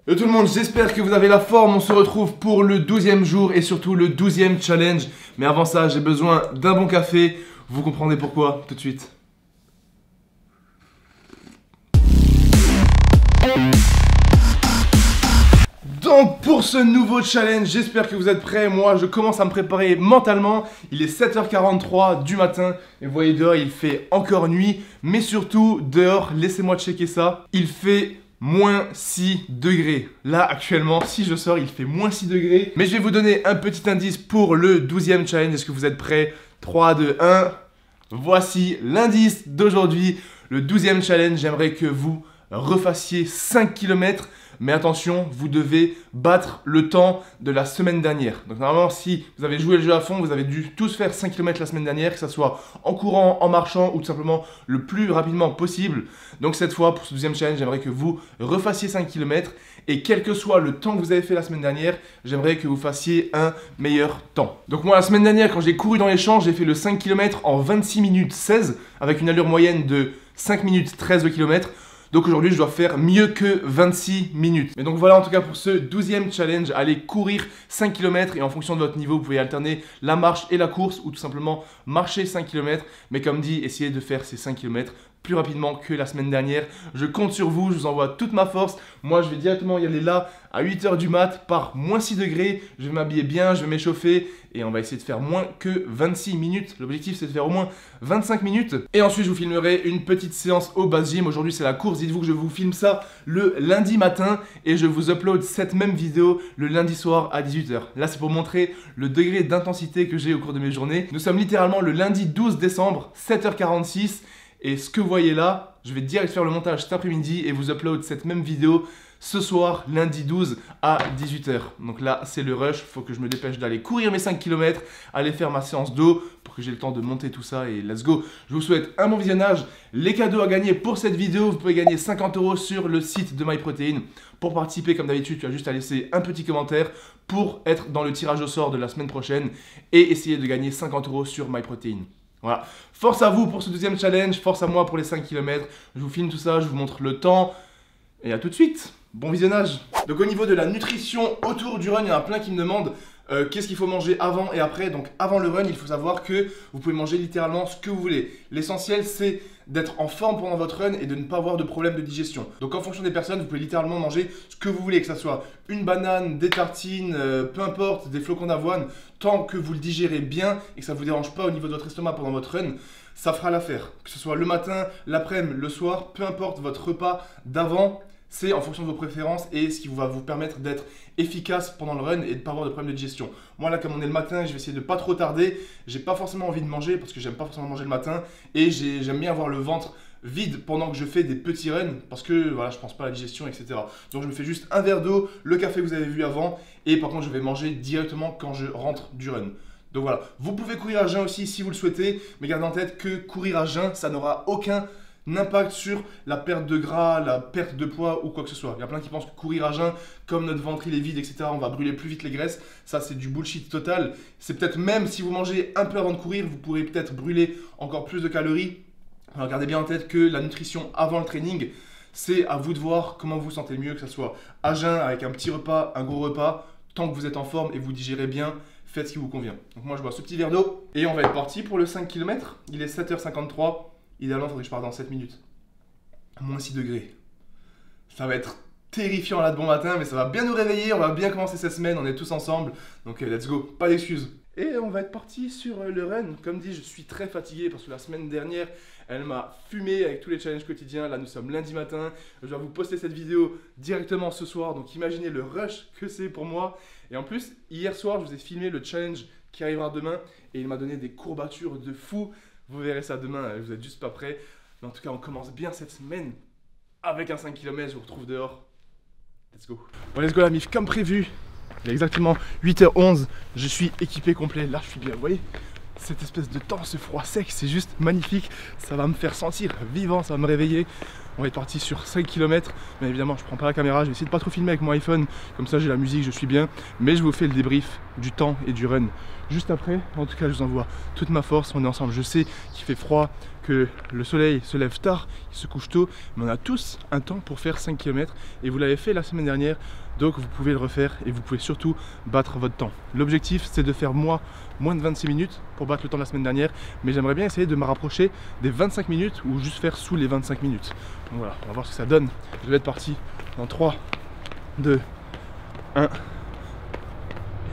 Yo tout le monde, j'espère que vous avez la forme. On se retrouve pour le 12e jour et surtout le 12e challenge. Mais avant ça, j'ai besoin d'un bon café. Vous comprendrez pourquoi tout de suite. Donc pour ce nouveau challenge, j'espère que vous êtes prêts. Moi, je commence à me préparer mentalement. Il est 7h43 du matin. Et vous voyez dehors, il fait encore nuit. Mais surtout, dehors, laissez-moi checker ça. Il fait moins 6 degrés. Là, actuellement, si je sors, il fait moins 6 degrés. Mais je vais vous donner un petit indice pour le 12e challenge. Est-ce que vous êtes prêts? 3, 2, 1. Voici l'indice d'aujourd'hui. Le 12e challenge, j'aimerais que vous refassiez 5 km. Mais attention, vous devez battre le temps de la semaine dernière. Donc normalement, si vous avez joué le jeu à fond, vous avez dû tous faire 5 km la semaine dernière, que ce soit en courant, en marchant ou tout simplement le plus rapidement possible. Donc cette fois, pour ce 12e challenge, j'aimerais que vous refassiez 5 km. Et quel que soit le temps que vous avez fait la semaine dernière, j'aimerais que vous fassiez un meilleur temps. Donc moi, la semaine dernière, quand j'ai couru dans les champs, j'ai fait le 5 km en 26 minutes 16, avec une allure moyenne de 5 minutes 13 km. Donc aujourd'hui, je dois faire mieux que 26 minutes. Mais donc voilà en tout cas pour ce 12e challenge. Allez courir 5 km et en fonction de votre niveau, vous pouvez alterner la marche et la course ou tout simplement marcher 5 km. Mais comme dit, essayez de faire ces 5 km plus rapidement que la semaine dernière. Je compte sur vous, je vous envoie toute ma force. Moi, je vais directement y aller là à 8h du mat par moins 6 degrés. Je vais m'habiller bien, je vais m'échauffer et on va essayer de faire moins que 26 minutes. L'objectif, c'est de faire au moins 25 minutes. Et ensuite, je vous filmerai une petite séance au base gym. Aujourd'hui, c'est la course. Dites-vous que je vous filme ça le lundi matin et je vous upload cette même vidéo le lundi soir à 18h. Là, c'est pour montrer le degré d'intensité que j'ai au cours de mes journées. Nous sommes littéralement le lundi 12 décembre, 7h46. Et ce que vous voyez là, je vais direct faire le montage cet après-midi et vous upload cette même vidéo ce soir, lundi 12 à 18h. Donc là, c'est le rush. Il faut que je me dépêche d'aller courir mes 5 km, aller faire ma séance d'eau pour que j'ai le temps de monter tout ça et let's go. Je vous souhaite un bon visionnage. Les cadeaux à gagner pour cette vidéo, vous pouvez gagner 50 € sur le site de MyProtein. Pour participer, comme d'habitude, tu as juste à laisser un petit commentaire pour être dans le tirage au sort de la semaine prochaine et essayer de gagner 50 € sur MyProtein. Voilà, force à vous pour ce 12e challenge, force à moi pour les 5 km. Je vous filme tout ça, je vous montre le temps. Et à tout de suite, bon visionnage. Donc au niveau de la nutrition autour du run, il y en a plein qui me demandent qu'est-ce qu'il faut manger avant et après. Donc avant le run, il faut savoir que vous pouvez manger littéralement ce que vous voulez. L'essentiel, c'est d'être en forme pendant votre run et de ne pas avoir de problème de digestion. Donc en fonction des personnes, vous pouvez littéralement manger ce que vous voulez, que ce soit une banane, des tartines, peu importe, des flocons d'avoine, tant que vous le digérez bien et que ça ne vous dérange pas au niveau de votre estomac pendant votre run, ça fera l'affaire. Que ce soit le matin, l'après-midi, le soir, peu importe votre repas d'avant, c'est en fonction de vos préférences et ce qui va vous permettre d'être efficace pendant le run et de ne pas avoir de problème de digestion. Moi là, comme on est le matin, je vais essayer de ne pas trop tarder. J'ai pas forcément envie de manger parce que j'aime pas forcément manger le matin et j'aime bien avoir le ventre vide pendant que je fais des petits runs parce que voilà, je pense pas à la digestion, etc. Donc je me fais juste un verre d'eau, le café que vous avez vu avant et par contre je vais manger directement quand je rentre du run. Donc voilà, vous pouvez courir à jeun aussi si vous le souhaitez, mais gardez en tête que courir à jeun, ça n'aura aucun impact sur la perte de gras, la perte de poids ou quoi que ce soit. Il y a plein qui pensent que courir à jeun, comme notre ventre il est vide, etc., on va brûler plus vite les graisses. Ça, c'est du bullshit total. C'est peut-être même si vous mangez un peu avant de courir, vous pourrez peut-être brûler encore plus de calories. Alors gardez bien en tête que la nutrition avant le training, c'est à vous de voir comment vous vous sentez mieux, que ce soit à jeun, avec un petit repas, un gros repas, tant que vous êtes en forme et vous digérez bien. Faites ce qui vous convient. Donc moi je bois ce petit verre d'eau et on va être parti pour le 5 km. Il est 7h53. Idéalement, il faudrait que je parte dans 7 minutes. Moins 6 degrés. Ça va être terrifiant là de bon matin, mais ça va bien nous réveiller. On va bien commencer cette semaine. On est tous ensemble. Donc let's go. Pas d'excuses. Et on va être parti sur le run. Comme dit, je suis très fatigué parce que la semaine dernière, elle m'a fumé avec tous les challenges quotidiens. Là, nous sommes lundi matin. Je vais vous poster cette vidéo directement ce soir. Donc imaginez le rush que c'est pour moi. Et en plus, hier soir, je vous ai filmé le challenge qui arrivera demain. Et il m'a donné des courbatures de fou. Vous verrez ça demain, vous n'êtes juste pas prêts. Mais en tout cas, on commence bien cette semaine avec un 5 km. Je vous retrouve dehors. Let's go. Bon, let's go la mif, comme prévu. Il est exactement 8h11. Je suis équipé complet. Là, je suis bien. Vous voyez cette espèce de temps, ce froid sec, c'est juste magnifique. Ça va me faire sentir vivant, ça va me réveiller. On va être parti sur 5 km. Bien évidemment, je prends pas la caméra. Je vais essayer de pas trop filmer avec mon iPhone. Comme ça, j'ai la musique, je suis bien. Mais je vous fais le débrief du temps et du run juste après. En tout cas, je vous envoie toute ma force, on est ensemble. Je sais qu'il fait froid, que le soleil se lève tard, il se couche tôt, mais on a tous un temps pour faire 5 km et vous l'avez fait la semaine dernière, donc vous pouvez le refaire et vous pouvez surtout battre votre temps. L'objectif, c'est de faire moins de 26 minutes pour battre le temps de la semaine dernière, mais j'aimerais bien essayer de me rapprocher des 25 minutes ou juste faire sous les 25 minutes. Donc voilà, on va voir ce que ça donne. Je vais être parti dans 3, 2, 1 et à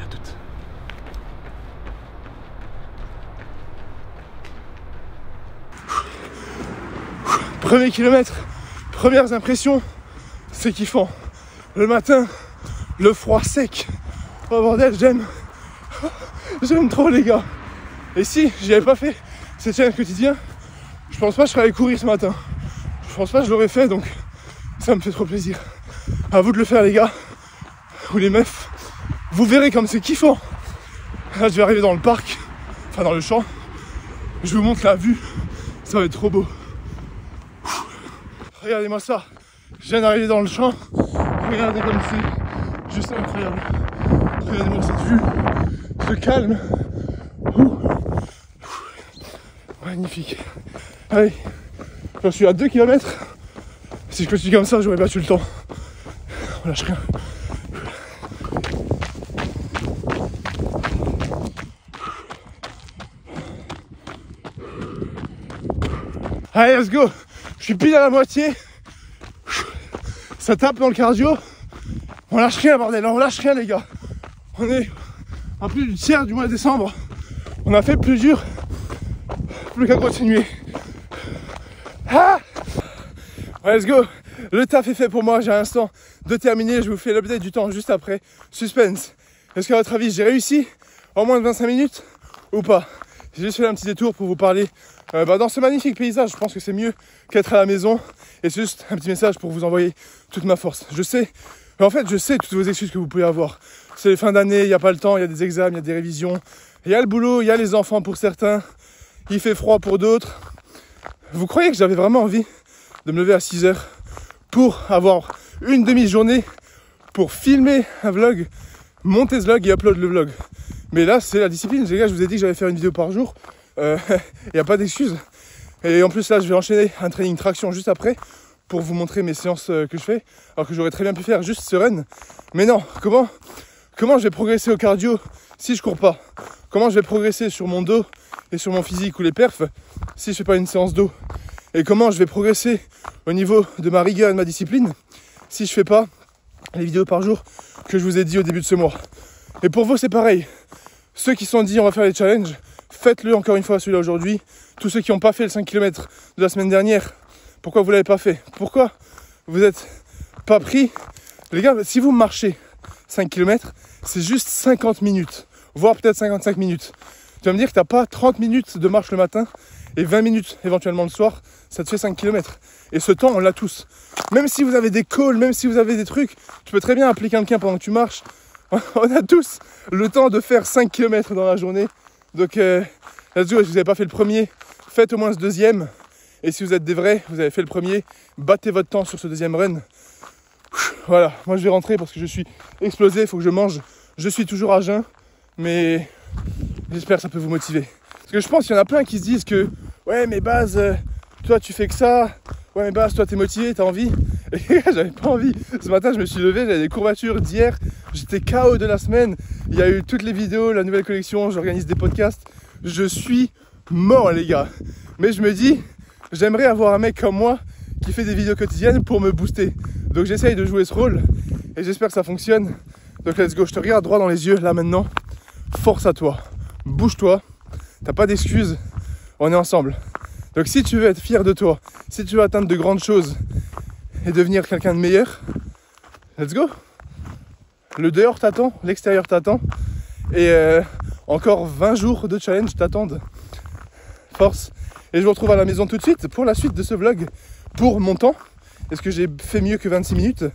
toutes. Premier kilomètre, premières impressions, c'est kiffant. Le matin, le froid sec. Oh bordel, j'aime trop les gars. Et si j'y avais pas fait ces challenges quotidiens, je pense pas que je serais allé courir ce matin. Je pense pas que je l'aurais fait, donc ça me fait trop plaisir. À vous de le faire les gars, ou les meufs. Vous verrez comme c'est kiffant. Là je vais arriver dans le parc, enfin dans le champ. Je vous montre la vue, ça va être trop beau. Regardez-moi ça, je viens d'arriver dans le champ. Regardez comme c'est juste incroyable. Regardez-moi cette vue, ce calme. Magnifique. Allez, je suis à 2 km. Si je continue comme ça, j'aurais battu le temps. On lâche rien. Allez, let's go. Je suis pile à la moitié. Ça tape dans le cardio. On lâche rien, bordel, on lâche rien les gars. On est à plus du tiers du mois de décembre. On a fait plus dur. Plus qu'à continuer. Ah ouais, let's go. Le taf est fait pour moi, j'ai un instant de terminer. Je vous fais l'update du temps juste après. Suspense. Est-ce qu'à votre avis j'ai réussi en moins de 25 minutes ou pas? J'ai juste fait un petit détour pour vous parler dans ce magnifique paysage. Je pense que c'est mieux qu'être à la maison. Et c'est juste un petit message pour vous envoyer toute ma force. Je sais toutes vos excuses que vous pouvez avoir. C'est les fins d'année, il n'y a pas le temps, il y a des examens, il y a des révisions. Il y a le boulot, il y a les enfants pour certains. Il fait froid pour d'autres. Vous croyez que j'avais vraiment envie de me lever à 6 h pour avoir une demi-journée pour filmer un vlog, monter ce vlog et upload le vlog? Mais là, c'est la discipline. Les gars, je vous ai dit que j'allais faire une vidéo par jour. Il n'y a pas d'excuse. Et en plus, là, je vais enchaîner un training traction juste après pour vous montrer mes séances que je fais. Alors que j'aurais très bien pu faire juste sereine. Mais non, comment je vais progresser au cardio si je cours pas? Comment je vais progresser sur mon dos et sur mon physique ou les perfs si je fais pas une séance d'eau? Et comment je vais progresser au niveau de ma rigueur et de ma discipline si je fais pas les vidéos par jour que je vous ai dit au début de ce mois? Et pour vous, c'est pareil. Ceux qui se sont dit on va faire les challenges, faites-le encore une fois celui-là aujourd'hui. Tous ceux qui n'ont pas fait le 5 km de la semaine dernière, pourquoi vous ne l'avez pas fait? Pourquoi vous n'êtes pas pris? Les gars, si vous marchez 5 km, c'est juste 50 minutes, voire peut-être 55 minutes. Tu vas me dire que tu n'as pas 30 minutes de marche le matin et 20 minutes éventuellement le soir, ça te fait 5 km. Et ce temps, on l'a tous. Même si vous avez des calls, même si vous avez des trucs, tu peux très bien appeler quelqu'un pendant que tu marches. On a tous le temps de faire 5 km dans la journée. Donc, let's go. Si vous n'avez pas fait le premier, faites au moins ce deuxième. Et si vous êtes des vrais, vous avez fait le premier, battez votre temps sur ce deuxième run. Voilà, moi je vais rentrer parce que je suis explosé, il faut que je mange. Je suis toujours à jeun, mais j'espère que ça peut vous motiver. Parce que je pense qu'il y en a plein qui se disent que ouais mais Baz, toi tu fais que ça. Ouais mais Baz, toi t'es motivé, t'as envie. Et j'avais pas envie. Ce matin je me suis levé, j'avais des courbatures d'hier. J'étais KO de la semaine. Il y a eu toutes les vidéos, la nouvelle collection, j'organise des podcasts. Je suis mort les gars. Mais je me dis, j'aimerais avoir un mec comme moi qui fait des vidéos quotidiennes pour me booster. Donc j'essaye de jouer ce rôle et j'espère que ça fonctionne. Donc let's go, je te regarde droit dans les yeux là maintenant. Force à toi, bouge-toi, t'as pas d'excuses, on est ensemble. Donc si tu veux être fier de toi, si tu veux atteindre de grandes choses et devenir quelqu'un de meilleur, let's go. Le dehors t'attend, l'extérieur t'attend et encore 20 jours de challenge t'attendent. Force. Et je vous retrouve à la maison tout de suite pour la suite de ce vlog. Pour mon temps, est-ce que j'ai fait mieux que 26 minutes?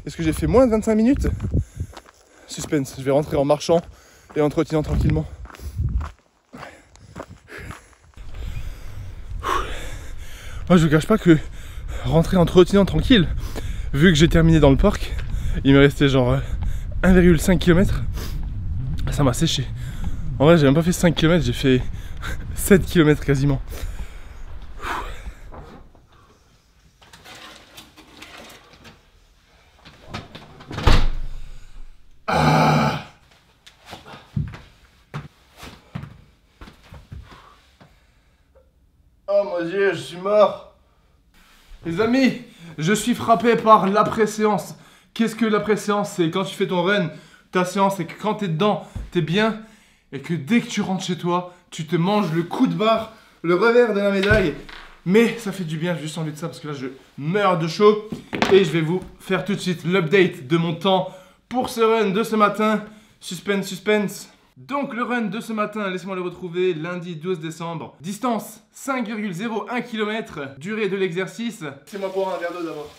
Est-ce que j'ai fait moins de 25 minutes? Suspense, je vais rentrer en marchant et en trottinant tranquillement. Moi je vous cache pas que rentrer en trottinant tranquille, vu que j'ai terminé dans le parc, il me restait genre 1,5 km, ça m'a séché. En vrai, j'ai même pas fait 5 km, j'ai fait 7 km quasiment. Ah. Oh mon Dieu, je suis mort. Les amis, je suis frappé par l'après-séance. Qu'est-ce que l'après-séance? C'est quand tu fais ton run, ta séance, c'est que quand t'es dedans, t'es bien. Et que dès que tu rentres chez toi, tu te manges le coup de barre, le revers de la médaille. Mais ça fait du bien, j'ai juste envie de ça parce que là je meurs de chaud. Et je vais vous faire tout de suite l'update de mon temps pour ce run de ce matin. Suspense, suspense. Donc le run de ce matin, laissez-moi le retrouver, lundi 12 décembre. Distance 5,01 km. Durée de l'exercice. Laissez-moi boire un verre d'eau d'abord.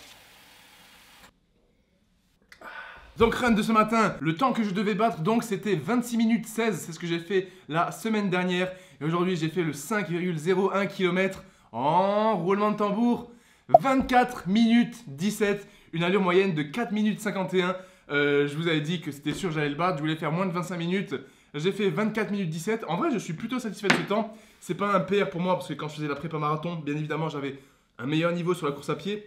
Donc run de ce matin, le temps que je devais battre, donc c'était 26 minutes 16, c'est ce que j'ai fait la semaine dernière. Et aujourd'hui j'ai fait le 5,01 km en roulement de tambour, 24 minutes 17, une allure moyenne de 4 minutes 51. Je vous avais dit que c'était sûr j'allais le battre, je voulais faire moins de 25 minutes. J'ai fait 24 minutes 17, en vrai je suis plutôt satisfait de ce temps. C'est pas un PR pour moi parce que quand je faisais la prépa marathon, bien évidemment j'avais un meilleur niveau sur la course à pied.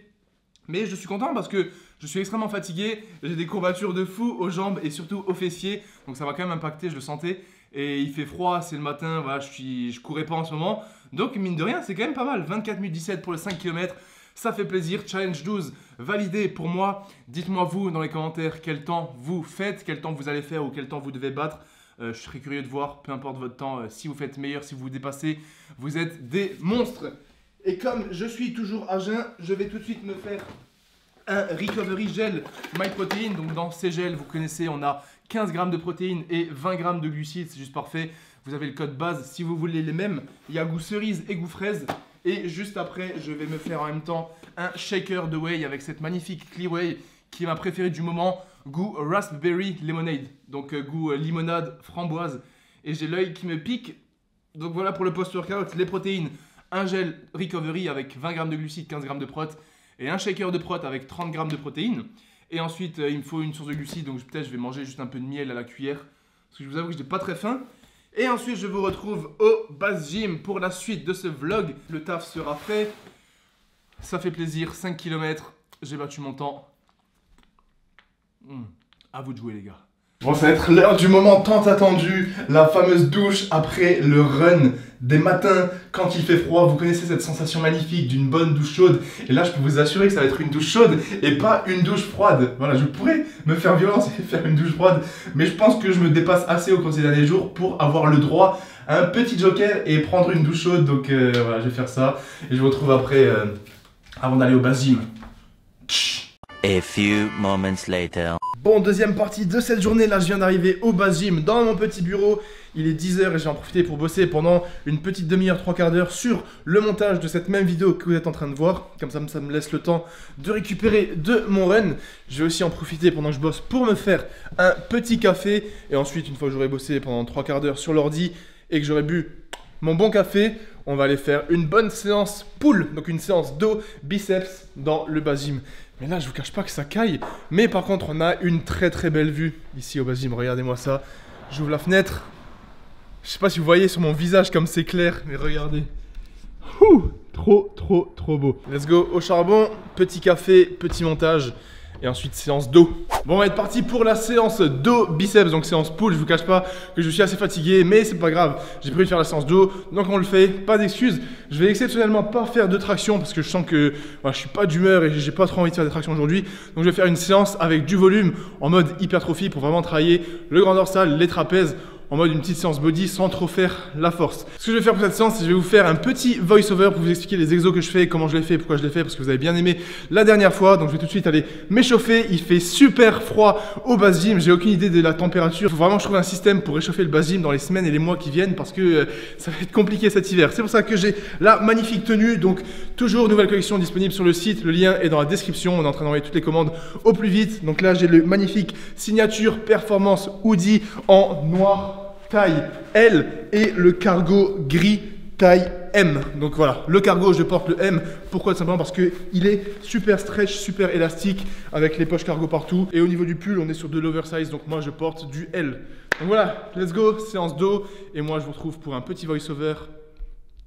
Mais je suis content parce que je suis extrêmement fatigué, j'ai des courbatures de fou aux jambes et surtout aux fessiers. Donc ça va quand même impacter, je le sentais. Et il fait froid, c'est le matin, voilà, je courais pas en ce moment. Donc mine de rien, c'est quand même pas mal. 24 minutes 17 pour le 5 km, ça fait plaisir. Challenge 12 validé pour moi. Dites-moi vous dans les commentaires quel temps vous faites, quel temps vous allez faire ou quel temps vous devez battre. Je serais curieux de voir, peu importe votre temps, si vous faites meilleur, si vous vous dépassez, vous êtes des monstres. Et comme je suis toujours à jeun, je vais tout de suite me faire un Recovery Gel MyProtein. Donc dans ces gels, vous connaissez, on a 15 grammes de protéines et 20 grammes de glucides, c'est juste parfait. Vous avez le code base si vous voulez les mêmes. Il y a goût cerise et goût fraise. Et juste après, je vais me faire en même temps un shaker de whey avec cette magnifique Clear Whey qui est ma préférée du moment, goût Raspberry Lemonade. Donc goût limonade framboise. Et j'ai l'œil qui me pique. Donc voilà pour le post-workout, les protéines. Un gel Recovery avec 20 grammes de glucides, 15 grammes de prot. Et un shaker de prot avec 30 grammes de protéines. Et ensuite, il me faut une source de glucides. Donc peut-être je vais manger juste un peu de miel à la cuillère. Parce que je vous avoue que je n'ai pas très faim. Et ensuite, je vous retrouve au Base Gym pour la suite de ce vlog. Le taf sera fait. Ça fait plaisir. 5 km. J'ai battu mon temps. À vous de jouer, les gars. Bon, ça va être l'heure du moment tant attendu, la fameuse douche après le run des matins quand il fait froid. Vous connaissez cette sensation magnifique d'une bonne douche chaude. Et là, je peux vous assurer que ça va être une douche chaude et pas une douche froide. Voilà, je pourrais me faire violence et faire une douche froide, mais je pense que je me dépasse assez au cours des derniers jours pour avoir le droit à un petit joker et prendre une douche chaude. Donc voilà, je vais faire ça et je vous retrouve après, avant d'aller au Base Gym. A few moments later. Bon, deuxième partie de cette journée, là je viens d'arriver au Base Gym dans mon petit bureau. Il est 10 h et j'ai en profité pour bosser pendant une petite demi-heure, 3/4 d'heure sur le montage de cette même vidéo que vous êtes en train de voir. Comme ça me laisse le temps de récupérer de mon run. Je vais aussi en profiter pendant que je bosse pour me faire un petit café. Et ensuite, une fois que j'aurai bossé pendant 3/4 d'heure sur l'ordi et que j'aurai bu mon bon café, on va aller faire une bonne séance pull, donc une séance dos biceps dans le Base Gym. Mais là, je vous cache pas que ça caille. Mais par contre, on a une très très belle vue ici au Base Gym. Regardez-moi ça. J'ouvre la fenêtre. Je sais pas si vous voyez sur mon visage comme c'est clair, mais regardez. Ouh, trop beau. Let's go au charbon. Petit café, petit montage. Et ensuite, séance dos. Bon, on va être parti pour la séance dos biceps, donc séance pull. Je vous cache pas que je suis assez fatigué, mais c'est pas grave. J'ai prévu de faire la séance dos, donc on le fait. Pas d'excuses. Je vais exceptionnellement pas faire de traction parce que je sens que voilà, je suis pas d'humeur et j'ai pas trop envie de faire des tractions aujourd'hui. Donc je vais faire une séance avec du volume en mode hypertrophie pour vraiment travailler le grand dorsal, les trapèzes, en mode une petite séance body sans trop faire la force. Ce que je vais faire pour cette séance, c'est que je vais vous faire un petit voice-over pour vous expliquer les exos que je fais, comment je les fais, pourquoi je les fais, parce que vous avez bien aimé la dernière fois. Donc je vais tout de suite aller m'échauffer. Il fait super froid au Base Gym. J'ai aucune idée de la température. Il faut vraiment que je trouve un système pour réchauffer le Base Gym dans les semaines et les mois qui viennent parce que ça va être compliqué cet hiver. C'est pour ça que j'ai la magnifique tenue. Donc toujours nouvelle collection disponible sur le site. Le lien est dans la description. On est en train d'envoyer toutes les commandes au plus vite. Donc là, j'ai le magnifique signature performance hoodie en noir taille L et le cargo gris taille M. Donc voilà, le cargo, je porte le M. Pourquoi? Tout simplement parce qu'il est super stretch, super élastique avec les poches cargo partout. Et au niveau du pull, on est sur de l'oversize. Donc moi, je porte du L. Donc voilà, let's go, séance dos. Et moi, je vous retrouve pour un petit voice-over.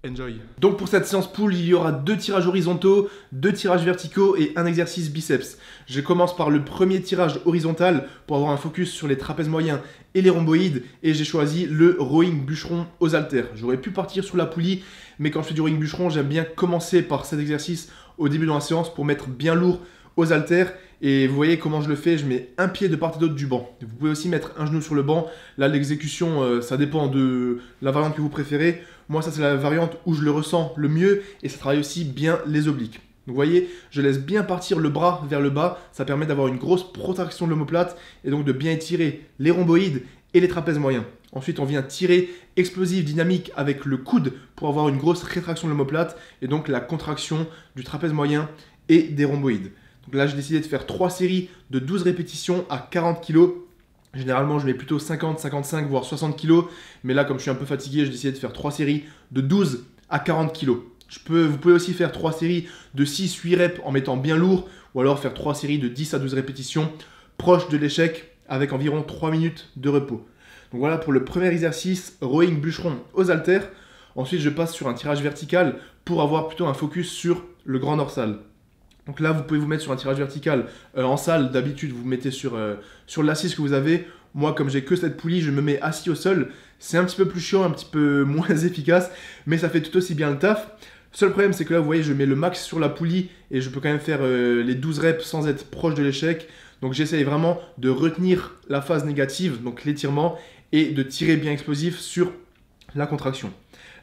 Enjoy. Donc pour cette séance pull, il y aura 2 tirages horizontaux, 2 tirages verticaux et un exercice biceps. Je commence par le premier tirage horizontal pour avoir un focus sur les trapèzes moyens et les rhomboïdes. Et j'ai choisi le rowing bûcheron aux haltères. J'aurais pu partir sur la poulie, mais quand je fais du rowing bûcheron, j'aime bien commencer par cet exercice au début de la séance pour mettre bien lourd aux haltères. Et vous voyez comment je le fais, je mets un pied de part et d'autre du banc. Vous pouvez aussi mettre un genou sur le banc. Là, l'exécution, ça dépend de la variante que vous préférez. Moi, ça, c'est la variante où je le ressens le mieux et ça travaille aussi bien les obliques. Donc, vous voyez, je laisse bien partir le bras vers le bas. Ça permet d'avoir une grosse protraction de l'omoplate et donc de bien étirer les rhomboïdes et les trapèzes moyens. Ensuite, on vient tirer explosif, dynamique avec le coude pour avoir une grosse rétraction de l'omoplate et donc la contraction du trapèze moyen et des rhomboïdes. Donc là, j'ai décidé de faire 3 séries de 12 répétitions à 40 kg. Généralement, je mets plutôt 50, 55, voire 60 kg. Mais là, comme je suis un peu fatigué, j'ai décidé de faire 3 séries de 12 à 40 kg. Vous pouvez aussi faire 3 séries de 6-8 reps en mettant bien lourd. Ou alors faire 3 séries de 10 à 12 répétitions proches de l'échec avec environ 3 minutes de repos. Donc voilà pour le premier exercice, rowing bûcheron aux haltères. Ensuite, je passe sur un tirage vertical pour avoir plutôt un focus sur le grand dorsal. Donc là, vous pouvez vous mettre sur un tirage vertical en salle. D'habitude, vous vous mettez sur l'assise que vous avez. Moi, comme j'ai que cette poulie, je me mets assis au sol. C'est un petit peu plus chiant, un petit peu moins efficace, mais ça fait tout aussi bien le taf. Seul problème, c'est que là, vous voyez, je mets le max sur la poulie et je peux quand même faire les 12 reps sans être proche de l'échec. Donc j'essaye vraiment de retenir la phase négative, donc l'étirement, et de tirer bien explosif sur la contraction.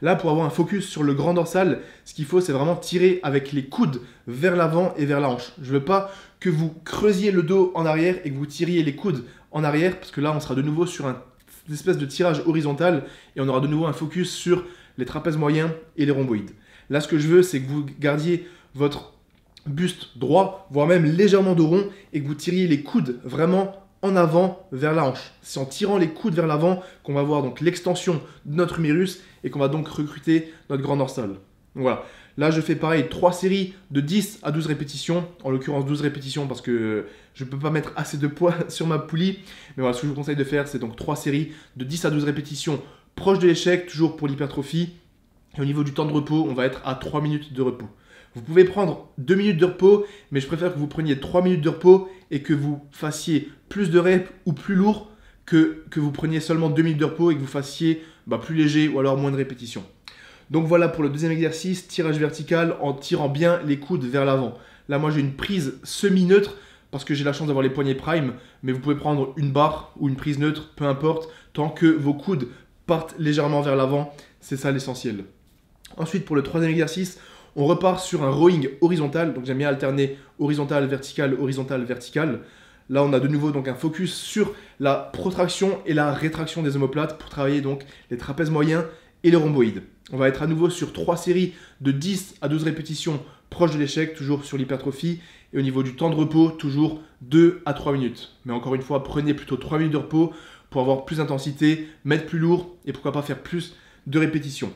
Là, pour avoir un focus sur le grand dorsal, ce qu'il faut, c'est vraiment tirer avec les coudes vers l'avant et vers la hanche. Je ne veux pas que vous creusiez le dos en arrière et que vous tiriez les coudes en arrière, parce que là, on sera de nouveau sur une espèce de tirage horizontal et on aura de nouveau un focus sur les trapèzes moyens et les rhomboïdes. Là, ce que je veux, c'est que vous gardiez votre buste droit, voire même légèrement dos rond, et que vous tiriez les coudes vraiment en avant vers la hanche. C'est en tirant les coudes vers l'avant qu'on va voir donc l'extension de notre humérus et qu'on va donc recruter notre grand dorsal. Donc voilà, là je fais pareil, 3 séries de 10 à 12 répétitions, en l'occurrence 12 répétitions parce que je ne peux pas mettre assez de poids sur ma poulie. Mais voilà, ce que je vous conseille de faire, c'est donc 3 séries de 10 à 12 répétitions proches de l'échec, toujours pour l'hypertrophie. Et au niveau du temps de repos, on va être à 3 minutes de repos. Vous pouvez prendre 2 minutes de repos, mais je préfère que vous preniez 3 minutes de repos et que vous fassiez plus de reps ou plus lourd que vous preniez seulement 2 minutes de repos et que vous fassiez plus léger ou alors moins de répétitions. Donc voilà pour le deuxième exercice, tirage vertical en tirant bien les coudes vers l'avant. Là, moi, j'ai une prise semi-neutre parce que j'ai la chance d'avoir les poignets prime, mais vous pouvez prendre une barre ou une prise neutre, peu importe, tant que vos coudes partent légèrement vers l'avant, c'est ça l'essentiel. Ensuite, pour le troisième exercice, on repart sur un rowing horizontal, donc j'aime bien alterner horizontal, vertical, horizontal, vertical. Là, on a de nouveau donc un focus sur la protraction et la rétraction des omoplates pour travailler donc les trapèzes moyens et les rhomboïdes. On va être à nouveau sur 3 séries de 10 à 12 répétitions proches de l'échec, toujours sur l'hypertrophie. Et au niveau du temps de repos, toujours 2 à 3 minutes. Mais encore une fois, prenez plutôt 3 minutes de repos pour avoir plus d'intensité, mettre plus lourd et pourquoi pas faire plus de répétitions.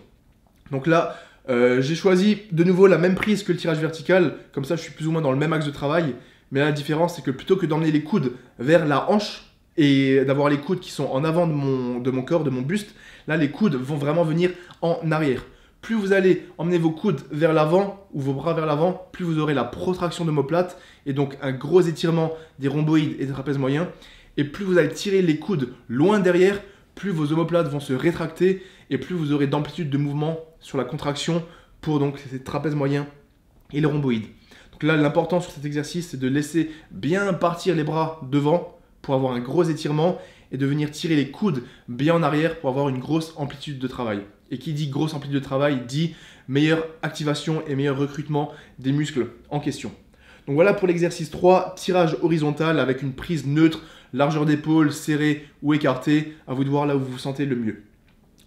Donc là, j'ai choisi de nouveau la même prise que le tirage vertical. Comme ça, je suis plus ou moins dans le même axe de travail. Mais là, la différence, c'est que plutôt que d'emmener les coudes vers la hanche et d'avoir les coudes qui sont en avant de mon corps, de mon buste, là, les coudes vont vraiment venir en arrière. Plus vous allez emmener vos coudes vers l'avant ou vos bras vers l'avant, plus vous aurez la protraction de l'omoplate et donc un gros étirement des rhomboïdes et des trapèzes moyens. Et plus vous allez tirer les coudes loin derrière, plus vos omoplates vont se rétracter et plus vous aurez d'amplitude de mouvement sur la contraction pour donc ces trapèzes moyens et les rhomboïdes. Donc là, l'important sur cet exercice, c'est de laisser bien partir les bras devant pour avoir un gros étirement et de venir tirer les coudes bien en arrière pour avoir une grosse amplitude de travail. Et qui dit grosse amplitude de travail dit meilleure activation et meilleur recrutement des muscles en question. Donc voilà pour l'exercice 3, tirage horizontal avec une prise neutre, largeur d'épaule, serrée ou écartée, à vous de voir là où vous vous sentez le mieux.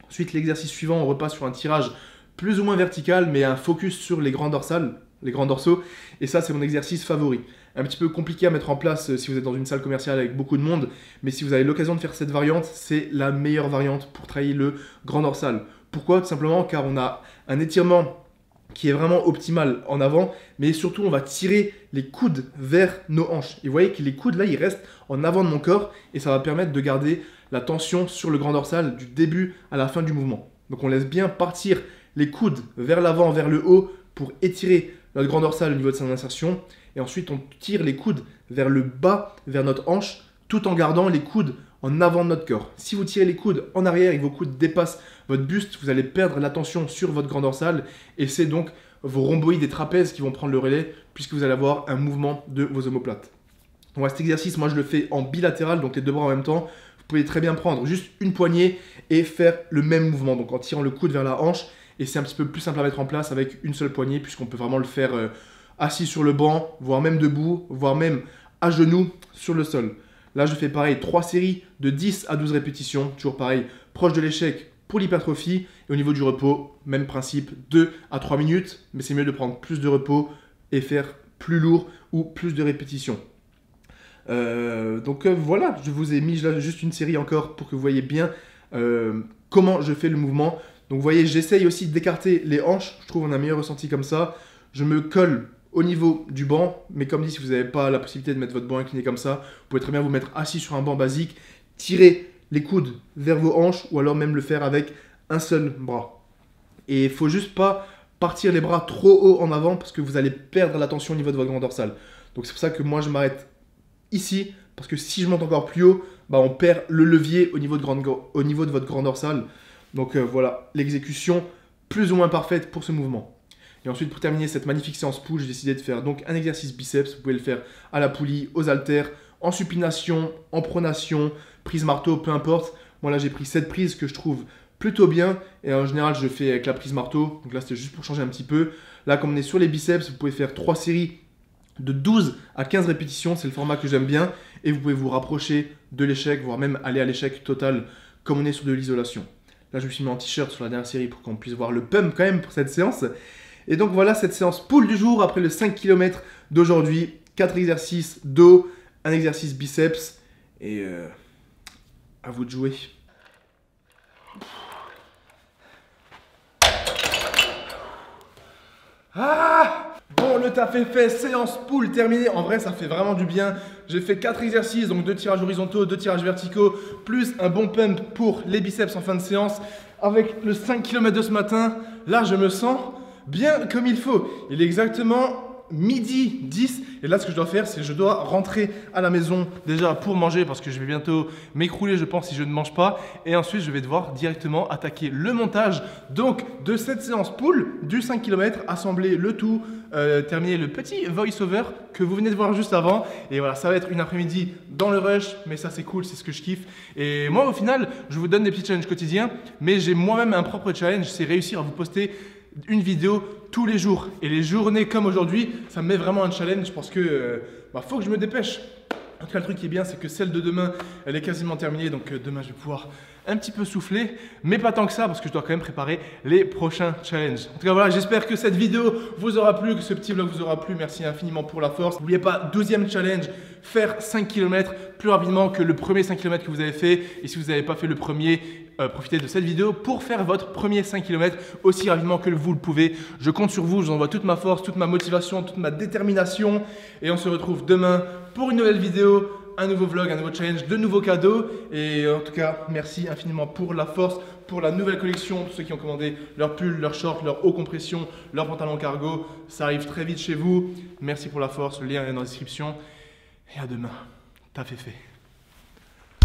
Ensuite, l'exercice suivant, on repasse sur un tirage plus ou moins vertical, mais un focus sur les grands dorsaux, et ça c'est mon exercice favori. Un petit peu compliqué à mettre en place si vous êtes dans une salle commerciale avec beaucoup de monde, mais si vous avez l'occasion de faire cette variante, c'est la meilleure variante pour travailler le grand dorsal. Pourquoi? Tout simplement car on a un étirement qui est vraiment optimal en avant, mais surtout on va tirer les coudes vers nos hanches. Et vous voyez que les coudes là, ils restent en avant de mon corps et ça va permettre de garder la tension sur le grand dorsal du début à la fin du mouvement. Donc on laisse bien partir les coudes vers l'avant, vers le haut pour étirer notre grand dorsal au niveau de son insertion. Et ensuite on tire les coudes vers le bas, vers notre hanche, tout en gardant les coudes en avant de notre corps. Si vous tirez les coudes en arrière et que vos coudes dépassent votre buste, vous allez perdre la tension sur votre grand dorsal et c'est donc vos rhomboïdes et trapèzes qui vont prendre le relais puisque vous allez avoir un mouvement de vos omoplates. Donc cet exercice, moi je le fais en bilatéral, donc les deux bras en même temps. Vous pouvez très bien prendre juste une poignée et faire le même mouvement, donc en tirant le coude vers la hanche. Et c'est un petit peu plus simple à mettre en place avec une seule poignée puisqu'on peut vraiment le faire assis sur le banc, voire même debout, voire même à genoux sur le sol. Là, je fais pareil, 3 séries de 10 à 12 répétitions, toujours pareil, proche de l'échec pour l'hypertrophie. Et au niveau du repos, même principe, 2 à 3 minutes, mais c'est mieux de prendre plus de repos et faire plus lourd ou plus de répétitions. Voilà, je vous ai mis là juste une série encore pour que vous voyez bien comment je fais le mouvement. Donc vous voyez, j'essaye aussi d'écarter les hanches, je trouve qu'on a un meilleur ressenti comme ça. Je me colle au niveau du banc, mais comme dit, si vous n'avez pas la possibilité de mettre votre banc incliné comme ça, vous pouvez très bien vous mettre assis sur un banc basique, tirer les coudes vers vos hanches ou alors même le faire avec un seul bras. Et il ne faut juste pas partir les bras trop haut en avant parce que vous allez perdre la tension au niveau de votre grand dorsal. Donc c'est pour ça que moi je m'arrête ici, parce que si je monte encore plus haut, bah, on perd le levier au niveau de votre grand dorsal. Donc voilà, l'exécution plus ou moins parfaite pour ce mouvement. Et ensuite, pour terminer cette magnifique séance pull, j'ai décidé de faire donc un exercice biceps. Vous pouvez le faire à la poulie, aux haltères, en supination, en pronation, prise marteau, peu importe. Moi là, j'ai pris cette prise que je trouve plutôt bien. Et en général, je fais avec la prise marteau. Donc là, c'était juste pour changer un petit peu. Là, comme on est sur les biceps, vous pouvez faire 3 séries de 12 à 15 répétitions. C'est le format que j'aime bien. Et vous pouvez vous rapprocher de l'échec, voire même aller à l'échec total, comme on est sur de l'isolation. Là, je me suis mis en t-shirt sur la dernière série pour qu'on puisse voir le pump quand même pour cette séance. Et donc voilà cette séance pull du jour après le 5 km d'aujourd'hui. 4 exercices dos, un exercice biceps et à vous de jouer. Ah! Bon, le taf est fait, séance pull terminée. En vrai, ça fait vraiment du bien. J'ai fait 4 exercices, donc 2 tirages horizontaux, 2 tirages verticaux, plus un bon pump pour les biceps en fin de séance. Avec le 5 km de ce matin, là, je me sens bien comme il faut. Il est exactement midi 10 et là ce que je dois faire c'est que je dois rentrer à la maison déjà pour manger parce que je vais bientôt m'écrouler je pense si je ne mange pas et ensuite je vais devoir directement attaquer le montage donc de cette séance pull du 5 km, assembler le tout, terminer le petit voice over que vous venez de voir juste avant et voilà ça va être une après-midi dans le rush mais ça c'est cool, c'est ce que je kiffe et moi au final je vous donne des petits challenges quotidiens mais j'ai moi-même un propre challenge, c'est réussir à vous poster une vidéo tous les jours et les journées comme aujourd'hui ça me met vraiment un challenge parce que faut que je me dépêche. En tout cas le truc qui est bien c'est que celle de demain elle est quasiment terminée donc demain je vais pouvoir un petit peu souffler mais pas tant que ça parce que je dois quand même préparer les prochains challenges. En tout cas voilà j'espère que cette vidéo vous aura plu, que ce petit vlog vous aura plu, merci infiniment pour la force. N'oubliez pas 12e challenge, faire 5 km plus rapidement que le premier 5 km que vous avez fait et si vous n'avez pas fait le premier profitez de cette vidéo pour faire votre premier 5 km aussi rapidement que vous le pouvez. Je compte sur vous, je vous envoie toute ma force, toute ma motivation, toute ma détermination et on se retrouve demain pour une nouvelle vidéo, un nouveau vlog, un nouveau challenge, de nouveaux cadeaux et en tout cas merci infiniment pour la force, pour la nouvelle collection, tous ceux qui ont commandé leurs pulls, leurs shorts, leurs haut compression, leurs pantalons cargo, ça arrive très vite chez vous. Merci pour la force, le lien est dans la description et à demain, taf est fait.